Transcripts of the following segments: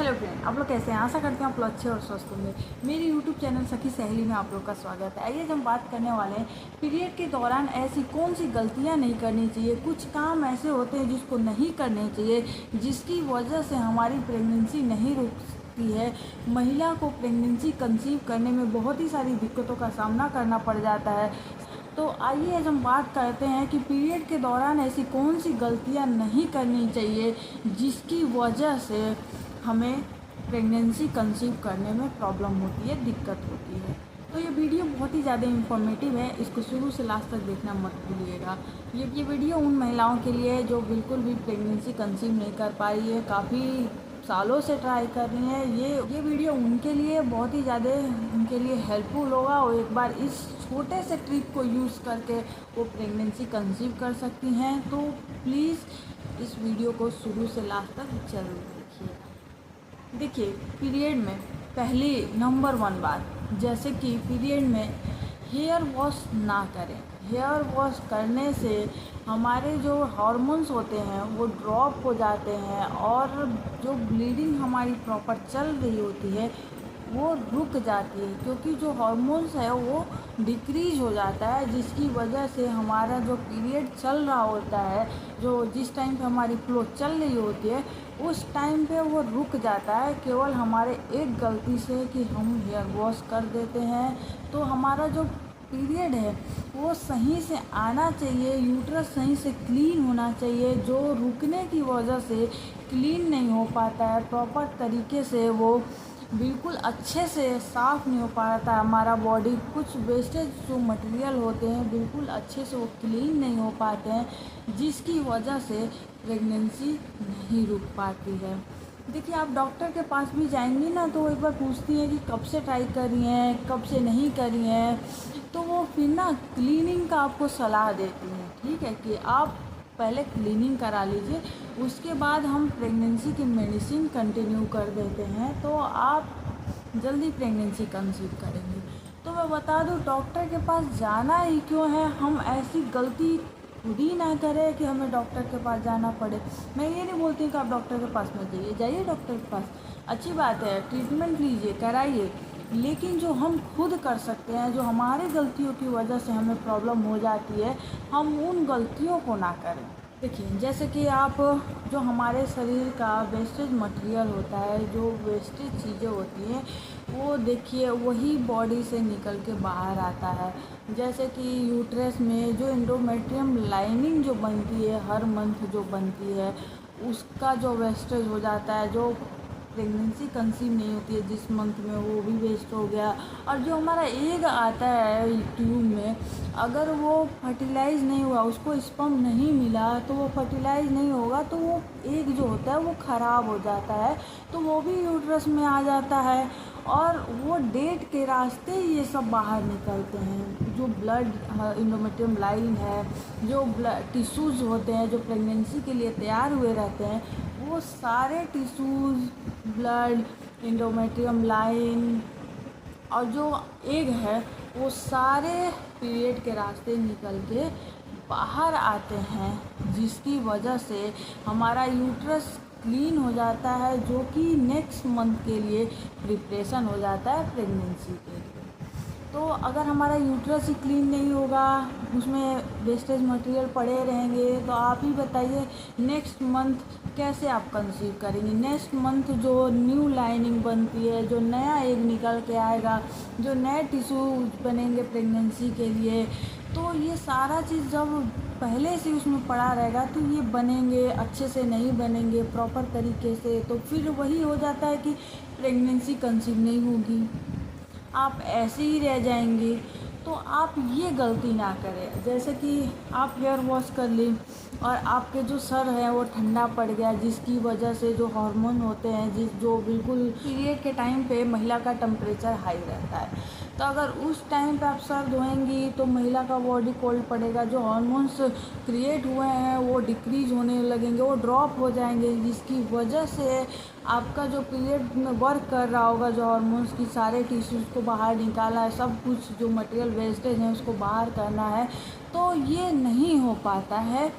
Hello friend, आप लोग कैसे हैं? आशा करते हैं आप लोग अच्छे और स्वस्थ होंगे। मेरे यूट्यूब चैनल सखी सहेली में आप लोग का स्वागत है। आइए हम बात करने वाले हैं पीरियड के दौरान ऐसी कौन सी गलतियां नहीं करनी चाहिए। कुछ काम ऐसे होते हैं जिसको नहीं करने चाहिए, जिसकी वजह से हमारी प्रेगनेंसी नहीं रुकती है। महिला को प्रेगनेंसी कंसीव करने में बहुत ही सारी दिक्कतों का सामना करना पड़ जाता है। तो आइए आज हम बात करते हैं कि पीरियड के दौरान ऐसी कौन सी गलतियां नहीं करनी चाहिए जिसकी वजह से हमें प्रेगनेंसी कंसीव करने में प्रॉब्लम होती है, दिक्कत होती है। तो ये वीडियो बहुत ही ज़्यादा इन्फॉर्मेटिव है, इसको शुरू से लास्ट तक देखना मत भूलिएगा। ये वीडियो उन महिलाओं के लिए है जो बिल्कुल भी प्रेगनेंसी कंसीव नहीं कर पा रही है, काफ़ी सालों से ट्राई कर रही हैं। ये वीडियो उनके लिए बहुत ही ज़्यादा उनके लिए हेल्पफुल होगा और एक बार इस छोटे से ट्रिक को यूज़ करके वो प्रेगनेंसी कंसीव कर सकती हैं। तो प्लीज़ इस वीडियो को शुरू से लास्ट तक जरूर देखिए। पीरियड में पहली नंबर 1 बात, जैसे कि पीरियड में हेयर वॉश ना करें। हेयर वॉश करने से हमारे जो हार्मोन्स होते हैं वो ड्रॉप हो जाते हैं और जो ब्लीडिंग हमारी प्रॉपर चल रही होती है वो रुक जाती है, क्योंकि जो हार्मोन्स है वो डिक्रीज हो जाता है, जिसकी वजह से हमारा जो पीरियड चल रहा होता है, जो जिस टाइम पे हमारी फ्लो चल रही होती है उस टाइम पे वो रुक जाता है, केवल हमारे एक गलती से कि हम हेयर वॉश कर देते हैं। तो हमारा जो पीरियड है वो सही से आना चाहिए, यूट्रस सही से क्लीन होना चाहिए। जो रुकने की वजह से क्लीन नहीं हो पाता है प्रॉपर तरीके से, वो बिल्कुल अच्छे से साफ़ नहीं हो पाता है हमारा बॉडी, कुछ वेस्टेज जो मटेरियल होते हैं बिल्कुल अच्छे से वो क्लीन नहीं हो पाते हैं, जिसकी वजह से प्रेगनेंसी नहीं रुक पाती है। देखिए, आप डॉक्टर के पास भी जाएंगी ना तो एक बार पूछती हैं कि कब से ट्राई कर रही हैं, कब से नहीं कर रही हैं, तो वो फिर ना क्लीनिंग का आपको सलाह देती हैं। ठीक है कि आप पहले क्लीनिंग करा लीजिए, उसके बाद हम प्रेगनेंसी की मेडिसिन कंटिन्यू कर देते हैं, तो आप जल्दी प्रेगनेंसी कंसीव करेंगे। तो मैं बता दूं, डॉक्टर के पास जाना ही क्यों है, हम ऐसी गलती खुद ही ना करें कि हमें डॉक्टर के पास जाना पड़े। मैं ये नहीं बोलती कि आप डॉक्टर के पास मत जाइए, जाइए डॉक्टर के पास, अच्छी बात है, ट्रीटमेंट लीजिए, कराइए, लेकिन जो हम खुद कर सकते हैं, जो हमारी गलतियों की वजह से हमें प्रॉब्लम हो जाती है, हम उन गलतियों को ना करें। देखिए, जैसे कि आप जो हमारे शरीर का वेस्टेज मटेरियल होता है, जो वेस्टेज चीज़ें होती हैं, वो देखिए वही बॉडी से निकल के बाहर आता है। जैसे कि यूट्रस में जो एंडोमेट्रियम लाइनिंग जो बनती है हर मंथ जो बनती है, उसका जो वेस्टेज हो जाता है, जो प्रेगनेंसी कंसीव नहीं होती है जिस मंथ में, वो भी वेस्ट हो गया। और जो हमारा एग आता है ट्यूब में, अगर वो फर्टिलाइज़ नहीं हुआ, उसको स्पर्म नहीं मिला, तो वो फर्टिलाइज़ नहीं होगा, तो वो एग जो होता है वो ख़राब हो जाता है, तो वो भी यूट्रस में आ जाता है और वो डेट के रास्ते ये सब बाहर निकलते हैं। जो ब्लड एंडोमेट्रियम लाइन है, जो ब्लड टिश्यूज़ होते हैं जो प्रेगनेंसी के लिए तैयार हुए रहते हैं, वो सारे टिश्यूज़, ब्लड, एंडोमेट्रियम लाइन और जो एग है, वो सारे पीरियड के रास्ते निकल के बाहर आते हैं, जिसकी वजह से हमारा यूट्रस क्लीन हो जाता है, जो कि नेक्स्ट मंथ के लिए प्रिपरेशन हो जाता है प्रेगनेंसी के लिए। तो अगर हमारा यूट्रस ही क्लीन नहीं होगा, उसमें वेस्टेज मटेरियल पड़े रहेंगे, तो आप ही बताइए नेक्स्ट मंथ कैसे आप कंसीव करेंगे। नेक्स्ट मंथ जो न्यू लाइनिंग बनती है, जो नया एग निकल के आएगा, जो नए टिश्यू बनेंगे प्रेगनेंसी के लिए, तो ये सारा चीज़ जब पहले से उसमें पड़ा रहेगा तो ये बनेंगे, अच्छे से नहीं बनेंगे प्रॉपर तरीके से, तो फिर वही हो जाता है कि प्रेगनेंसी कंसीव नहीं होगी, आप ऐसे ही रह जाएंगे। तो आप ये गलती ना करें। जैसे कि आप हेयर वॉश कर ली और आपके जो सर है वो ठंडा पड़ गया, जिसकी वजह से जो हार्मोन होते हैं, जो बिल्कुल पीरियड के टाइम पे महिला का टेम्परेचर हाई रहता है, तो अगर उस टाइम पे आप सर धोएंगी तो महिला का बॉडी कोल्ड पड़ेगा, जो हार्मोन्स क्रिएट हुए हैं वो डिक्रीज होने लगेंगे, वो ड्रॉप हो जाएंगे, जिसकी वजह से आपका जो पीरियड में वर्क कर रहा होगा, जो हार्मोन्स की सारे टिश्यूज़ को बाहर निकाला है, सब कुछ जो मटेरियल वेस्टेज है उसको बाहर करना है, तो ये नहीं हो पाता है।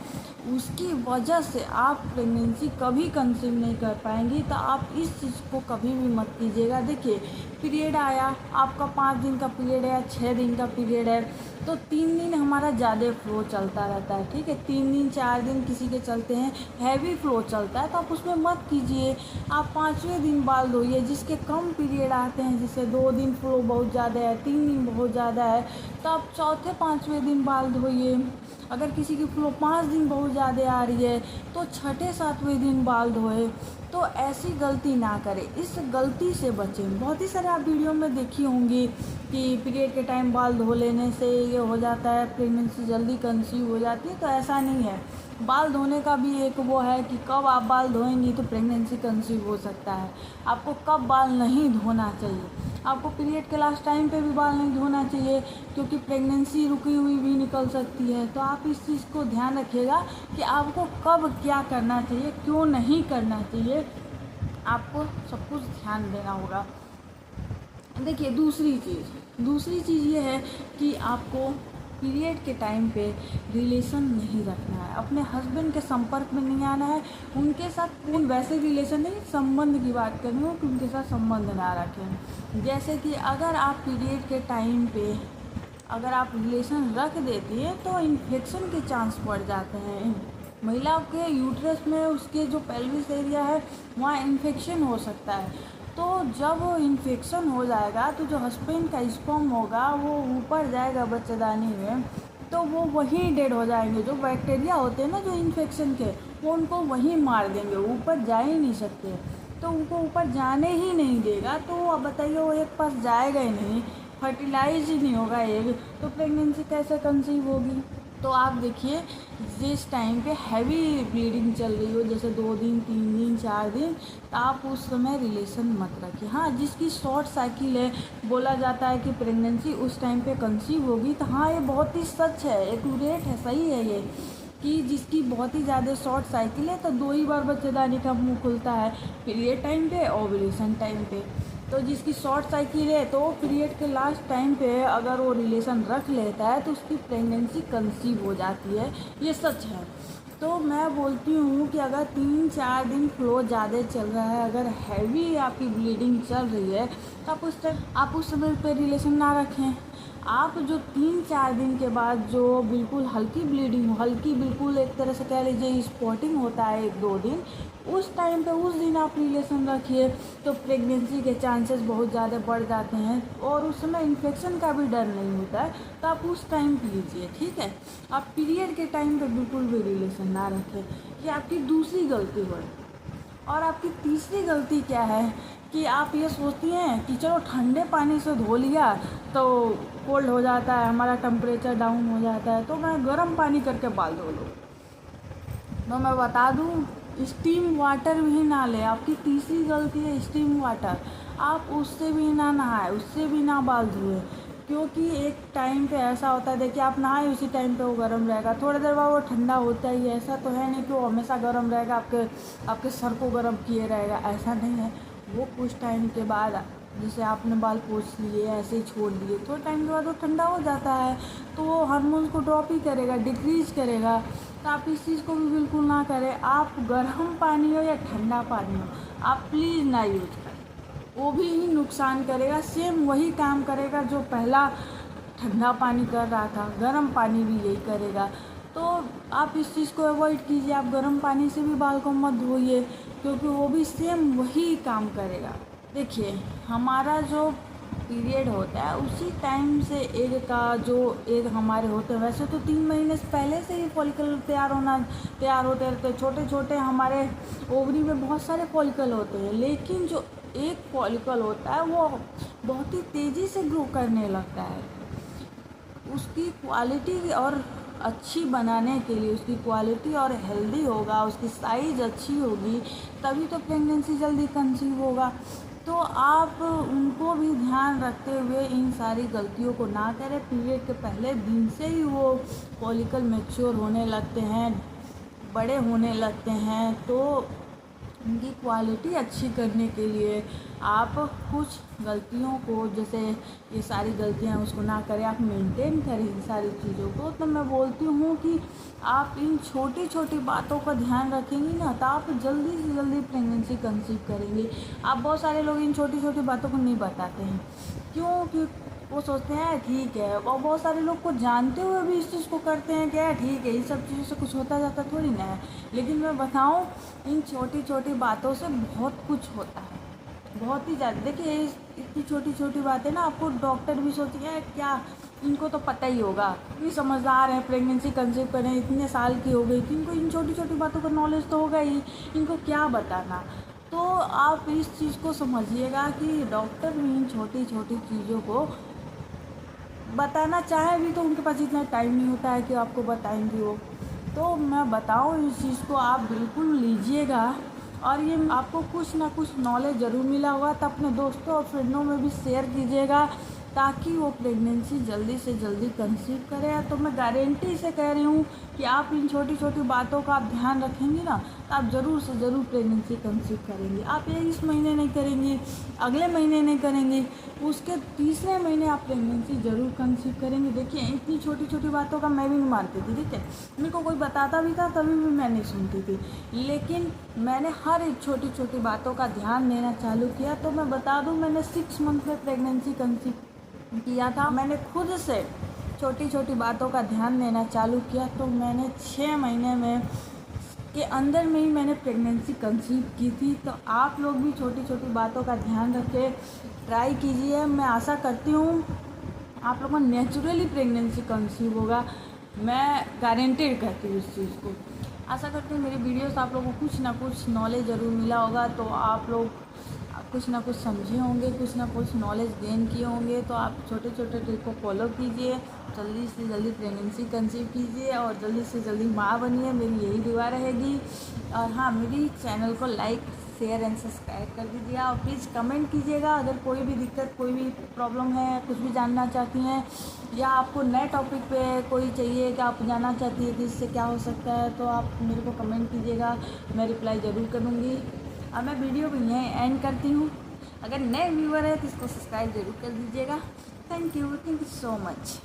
उसकी वजह से आप प्रेगनेंसी कभी कंसीव नहीं कर पाएंगी। तो आप इस चीज़ को कभी भी मत कीजिएगा। देखिए, पीरियड आया, आपका 5 दिन का पीरियड है या 6 दिन का पीरियड है, तो 3 दिन हमारा ज़्यादा फ्लो चलता रहता है, ठीक है। 3 दिन 4 दिन किसी के चलते हैं, हैवी फ्लो चलता है, तो आप उसमें मत कीजिए। आप 5वें दिन बाल धोइए। जिसके कम पीरियड आते हैं, जैसे 2 दिन फ्लो बहुत ज़्यादा है, 3 दिन बहुत ज़्यादा है, तो आप चौथे 5वें दिन बाल धोइए। अगर किसी की फ्लो 5 दिन बहुत ज़्यादा आ रही है, तो छठे 7वें दिन बाल धोए। तो ऐसी गलती ना करें, इस गलती से बचें। बहुत ही सारे आप वीडियो में देखी होंगी कि पीरियड के टाइम बाल धो लेने से ये हो जाता है, प्रेगनेंसी जल्दी कंसीव हो जाती है। तो ऐसा नहीं है। बाल धोने का भी एक वो है कि कब आप बाल धोएंगी तो प्रेगनेंसी कंसीव हो सकता है। आपको कब बाल नहीं धोना चाहिए, आपको पीरियड के लास्ट टाइम पे भी बाल नहीं धोना चाहिए, क्योंकि प्रेगनेंसी रुकी हुई भी निकल सकती है। तो आप इस चीज़ को ध्यान रखिएगा कि आपको कब क्या करना चाहिए, क्यों नहीं करना चाहिए, आपको सब कुछ ध्यान देना होगा। देखिए, दूसरी चीज़ ये है कि आपको पीरियड के टाइम पे रिलेशन नहीं रखना है, अपने हस्बैंड के संपर्क में नहीं आना है, उनके साथ वैसे रिलेशन नहीं, संबंध की बात कर रही हूँ कि उनके साथ संबंध ना रखें। जैसे कि अगर आप पीरियड के टाइम पे अगर आप रिलेशन रख देती हैं तो इन्फेक्शन के चांस बढ़ जाते हैं। महिला के यूट्रस में उसके जो पेल्विस एरिया है वहाँ इन्फेक्शन हो सकता है। तो जब इन्फेक्शन हो जाएगा तो जो हस्बैंड का स्पर्म होगा वो ऊपर जाएगा बच्चेदानी में, तो वो वहीं डेड हो जाएंगे। जो बैक्टीरिया होते हैं ना जो इन्फेक्शन के, वो उनको वहीं मार देंगे, ऊपर जा ही नहीं सकते। तो उनको ऊपर जाने ही नहीं देगा। तो अब बताइए, वो एक पास जाएगा ही नहीं, फर्टिलाइज ही नहीं होगा एग, तो प्रेगनेंसी कैसे कंसीव होगी। तो आप देखिए, जिस टाइम पे हैवी ब्लीडिंग चल रही हो, जैसे 2 दिन 3 दिन 4 दिन, तो आप उस समय रिलेशन मत रखिए। हाँ, जिसकी शॉर्ट साइकिल है, बोला जाता है कि प्रेगनेंसी उस टाइम पे कंसीव होगी, तो हाँ ये बहुत ही सच है, एक्यूरेट है, सही है ये, कि जिसकी बहुत ही ज़्यादा शॉर्ट साइकिल है तो 2 ही बार बच्चेदानी का मुंह खुलता है, पीरियड टाइम पे, ओव्यूलेशन टाइम पे। तो जिसकी शॉर्ट साइकिल है तो पीरियड के लास्ट टाइम पे अगर वो रिलेशन रख लेता है तो उसकी प्रेगनेंसी कंसीव हो जाती है, ये सच है। तो मैं बोलती हूँ कि अगर 3-4 दिन फ्लो ज़्यादा चल रहा है, अगर हैवी आपकी ब्लीडिंग चल रही है, तो आप उस समय पे रिलेशन ना रखें। आप जो 3-4 दिन के बाद जो बिल्कुल हल्की ब्लीडिंग हो, हल्की बिल्कुल एक तरह से कह लीजिए स्पॉटिंग होता है 1-2 दिन, उस टाइम पे उस दिन आप रिलेशन रखिए तो प्रेगनेंसी के चांसेस बहुत ज़्यादा बढ़ जाते हैं और उस समय इन्फेक्शन का भी डर नहीं होता है। तो आप उस टाइम कीजिए, ठीक है। आप पीरियड के टाइम पे बिल्कुल भी रिलेशन ना रखें, ये आपकी दूसरी गलती है। और आपकी तीसरी गलती क्या है कि आप ये सोचती हैं कि चलो ठंडे पानी से धो लिया तो कोल्ड हो जाता है, हमारा टेम्परेचर डाउन हो जाता है, तो मैं गर्म पानी करके बाल धो लूँ। तो मैं बता दूँ, स्टीम वाटर भी ना ले। आपकी तीसरी गलती है स्टीम वाटर, आप उससे भी ना नहाए, उससे भी ना बाल धोए, क्योंकि एक टाइम पे ऐसा होता है, देखिए आप नहाए उसी टाइम पे वो गर्म रहेगा, थोड़ी देर बाद वो ठंडा होता ही है। ऐसा तो है नहीं कि वो हमेशा गर्म रहेगा, आपके सर को गर्म किए रहेगा, ऐसा नहीं है। वो कुछ टाइम के बाद, जैसे आपने बाल पोंछ लिए, ऐसे ही छोड़ दिए, थोड़े टाइम के बाद वो ठंडा हो जाता है, तो वो हार्मोन्स को ड्रॉप ही करेगा, डिक्रीज करेगा। तो आप इस चीज़ को भी बिल्कुल ना करें। आप गर्म पानी हो या ठंडा पानी हो, आप प्लीज़ ना यूज करें, वो भी ही नुकसान करेगा। सेम वही काम करेगा जो पहला ठंडा पानी कर रहा था, गर्म पानी भी यही करेगा। तो आप इस चीज़ को अवॉइड कीजिए। आप गर्म पानी से भी बाल को मत धोइए, क्योंकि वो भी सेम वही काम करेगा। देखिए, हमारा जो पीरियड होता है उसी टाइम से एग का जो एग हमारे होते हैं, वैसे तो 3 महीने से पहले से ही फॉलिकल तैयार होते रहते हैं। छोटे छोटे हमारे ओवरी में बहुत सारे फॉलिकल होते हैं, लेकिन जो एक फॉलिकल होता है वो बहुत ही तेज़ी से ग्रो करने लगता है। उसकी क्वालिटी और अच्छी बनाने के लिए, उसकी क्वालिटी और हेल्दी होगा, उसकी साइज़ अच्छी होगी, तभी तो प्रेगनेंसी जल्दी कंसीव होगा। तो आप उनको भी ध्यान रखते हुए इन सारी गलतियों को ना करें। पीरियड के पहले दिन से ही वो फॉलिकल मैच्योर होने लगते हैं, बड़े होने लगते हैं, तो इनकी क्वालिटी अच्छी करने के लिए आप कुछ गलतियों को, जैसे ये सारी गलतियां उसको ना करें, आप मेंटेन करें इन सारी चीज़ों को। तो मैं बोलती हूँ कि आप इन छोटी छोटी बातों का ध्यान रखेंगी ना, तो आप जल्दी से जल्दी प्रेगनेंसी कंसीव करेंगे। आप बहुत सारे लोग इन छोटी छोटी बातों को नहीं बताते हैं, क्यों? वो सोचते हैं ठीक है, और बहुत सारे लोग को जानते हुए भी इस चीज़ को करते हैं क्या, ठीक है, इन सब चीज़ों से कुछ होता जाता थोड़ी ना है। लेकिन मैं बताऊं, इन छोटी छोटी बातों से बहुत कुछ होता है, बहुत ही ज़्यादा। देखिए इतनी छोटी छोटी बातें ना, आपको डॉक्टर भी सोचते हैं क्या, इनको तो पता ही होगा, इतनी समझदार है, प्रेगनेंसी कंसीव करें, इतने साल की हो गई, तो इनको इन छोटी छोटी बातों का नॉलेज तो होगा ही, इनको क्या बताना। तो आप इस चीज़ को समझिएगा कि डॉक्टर भी इन छोटी छोटी चीज़ों को बताना चाहे भी तो उनके पास इतना टाइम नहीं होता है कि आपको बताएंगे वो। तो मैं बताऊँ, इस चीज़ को आप बिल्कुल लीजिएगा, और ये आपको कुछ ना कुछ नॉलेज ज़रूर मिला होगा, तो अपने दोस्तों और फ्रेंडों में भी शेयर कीजिएगा, ताकि वो प्रेगनेंसी जल्दी से जल्दी कंसीव करें। तो मैं गारंटी से कह रही हूँ कि आप इन छोटी छोटी बातों का आप ध्यान रखेंगी ना, तो आप ज़रूर से ज़रूर प्रेगनेंसी कंसीव करेंगी। आप ये इस महीने नहीं करेंगी, अगले महीने नहीं करेंगी, उसके तीसरे महीने आप प्रेगनेंसी ज़रूर कंसीव करेंगे। देखिए इतनी छोटी छोटी बातों का मैं भी नहीं मानती थी, ठीक है, मेरे को कोई बताता भी था तभी भी मैं नहीं सुनती थी, लेकिन मैंने हर एक छोटी छोटी बातों का ध्यान देना चालू किया। तो मैं बता दूं, मैंने 6 मंथ में प्रेगनेंसी कंसीव किया था। मैंने खुद से छोटी छोटी बातों का ध्यान देना चालू किया, तो मैंने 6 महीने में के अंदर में ही मैंने प्रेगनेंसी कंसीव की थी। तो आप लोग भी छोटी छोटी बातों का ध्यान रखें, ट्राई कीजिए। मैं आशा करती हूँ आप लोगों को नेचुरली प्रेगनेंसी कंसीव होगा, मैं गारंटेड कहती हूँ इस चीज़ को। आशा करती हूँ मेरी वीडियो से आप लोगों को कुछ ना कुछ नॉलेज ज़रूर मिला होगा, तो आप लोग कुछ ना कुछ समझे होंगे, कुछ ना कुछ नॉलेज गेन किए होंगे। तो आप छोटे छोटे ट्रिक को फॉलो कीजिए, जल्दी से जल्दी प्रेगनेंसी कंसीव कीजिए और जल्दी से जल्दी माँ बनिए, मेरी यही दुआ रहेगी। और हाँ, मेरी चैनल को लाइक शेयर एंड सब्सक्राइब कर दीजिए, और प्लीज़ कमेंट कीजिएगा अगर कोई भी दिक्कत, कोई भी प्रॉब्लम है, कुछ भी जानना चाहती हैं, या आपको नए टॉपिक पे कोई चाहिए कि आप जानना चाहती है कि इससे क्या हो सकता है, तो आप मेरे को कमेंट कीजिएगा, मैं रिप्लाई ज़रूर करूँगी। अब मैं वीडियो भी यहीं एंड करती हूँ। अगर नए व्यूअर है तो इसको सब्सक्राइब ज़रूर कर दीजिएगा। Thank you so much.